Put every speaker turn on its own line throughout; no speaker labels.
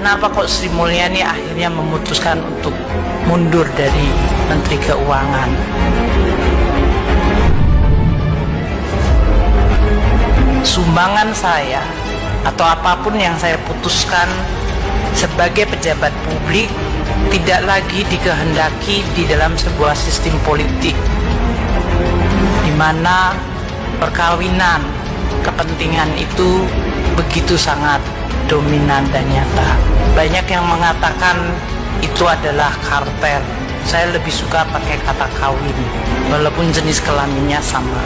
kenapa kok Sri Mulyani akhirnya memutuskan untuk mundur dari Menteri Keuangan. Sumbangan saya atau apapun yang saya putuskan sebagai pejabat publik tidak lagi dikehendaki di dalam sebuah sistem politik di mana perkawinan kepentingan itu begitu sangat dominan dan nyata. Banyak yang mengatakan itu adalah kartel. Saya lebih suka pakai kata kawin walaupun jenis kelaminnya sama.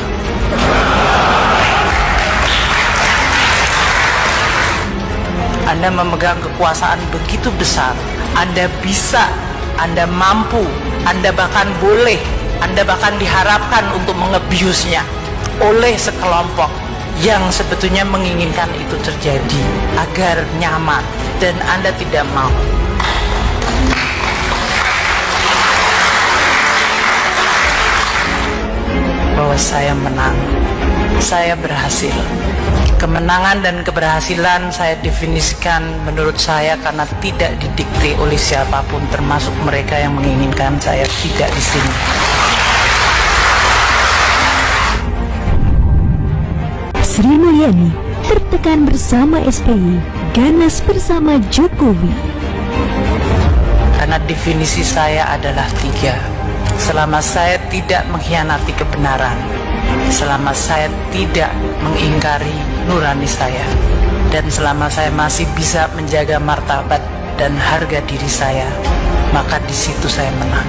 Anda memegang kekuasaan begitu besar, Anda bisa, Anda mampu, Anda bahkan boleh, Anda bahkan diharapkan untuk mengebiusnya oleh sekelompok yang sebetulnya menginginkan itu terjadi agar nyaman, dan Anda tidak mau. Bahwa saya menang, saya berhasil. Kemenangan dan keberhasilan saya definisikan menurut saya karena tidak didikte oleh siapapun, termasuk mereka yang menginginkan saya tidak di sini.
Sri Mulyani tertekan bersama SBY, ganas bersama Jokowi.
Karena definisi saya adalah 3. Selama saya tidak mengkhianati kebenaran, selama saya tidak mengingkari nurani saya, dan selama saya masih bisa menjaga martabat dan harga diri saya, maka di situ saya menang.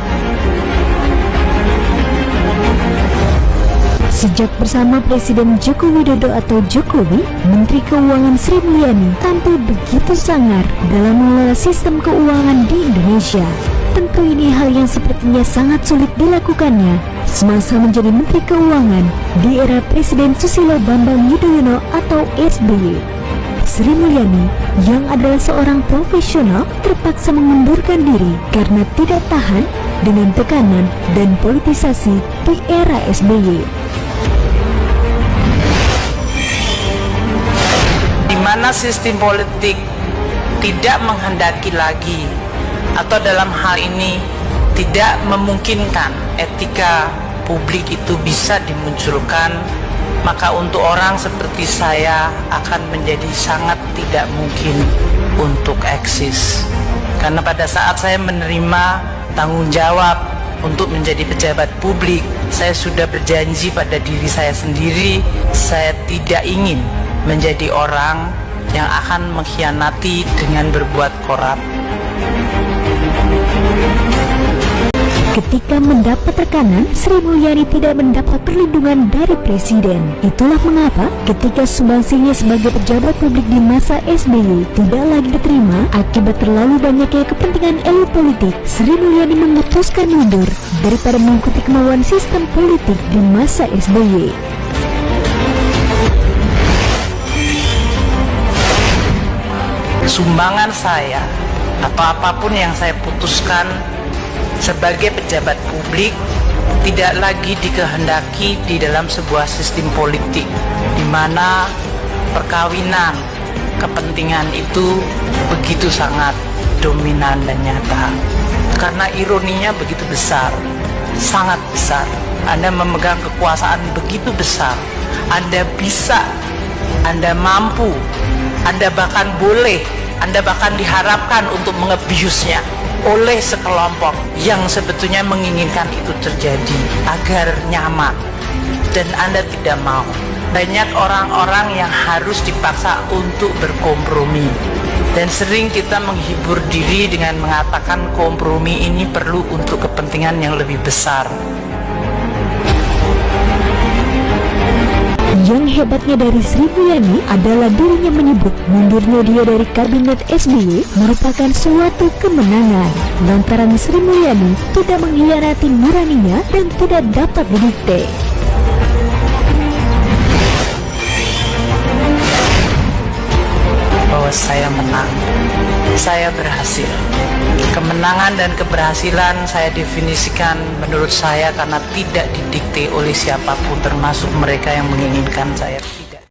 Sejak bersama Presiden Joko Widodo atau Jokowi, Menteri Keuangan Sri Mulyani tampil begitu sangar dalam mengelola sistem keuangan di Indonesia. Tentu ini hal yang sepertinya sangat sulit dilakukannya semasa menjadi Menteri Keuangan di era Presiden Susilo Bambang Yudhoyono atau SBY. Sri Mulyani yang adalah seorang profesional terpaksa mengundurkan diri karena tidak tahan dengan tekanan dan politisasi di era SBY.
Di mana sistem politik tidak menghendaki lagi, atau dalam hal ini tidak memungkinkan etika publik itu bisa dimunculkan, maka untuk orang seperti saya akan menjadi sangat tidak mungkin untuk eksis. Karena pada saat saya menerima tanggung jawab untuk menjadi pejabat publik, saya sudah berjanji pada diri saya sendiri, saya tidak ingin menjadi orang yang akan mengkhianati dengan berbuat korup.
Ketika mendapat tekanan, Sri Mulyani tidak mendapat perlindungan dari Presiden. Itulah mengapa ketika sumbangsinya sebagai pejabat publik di masa SBY tidak lagi diterima akibat terlalu banyaknya kepentingan elit politik, Sri Mulyani memutuskan mundur daripada mengikuti kemauan sistem politik di masa SBY.
Sumbangan saya atau apapun yang saya putuskan sebagai pejabat publik tidak lagi dikehendaki di dalam sebuah sistem politik di mana perkawinan kepentingan itu begitu sangat dominan dan nyata. Karena ironinya begitu besar, sangat besar. Anda memegang kekuasaan begitu besar, Anda bisa, Anda mampu, Anda bahkan boleh, Anda bahkan diharapkan untuk mengebiusnya oleh sekelompok yang sebetulnya menginginkan itu terjadi agar nyaman, dan Anda tidak mau. Banyak orang-orang yang harus dipaksa untuk berkompromi, dan sering kita menghibur diri dengan mengatakan kompromi ini perlu untuk kepentingan yang lebih besar.
Yang hebatnya dari Sri Mulyani adalah dirinya menyebut mundurnya dia dari kabinet SBY merupakan suatu kemenangan lantaran Sri Mulyani tidak mengkhianati nuraninya dan tidak dapat didikte.
Bahwa saya menang, saya berhasil. Kemenangan dan keberhasilan saya definisikan menurut saya karena tidak didikte oleh siapapun, termasuk mereka yang menginginkan saya.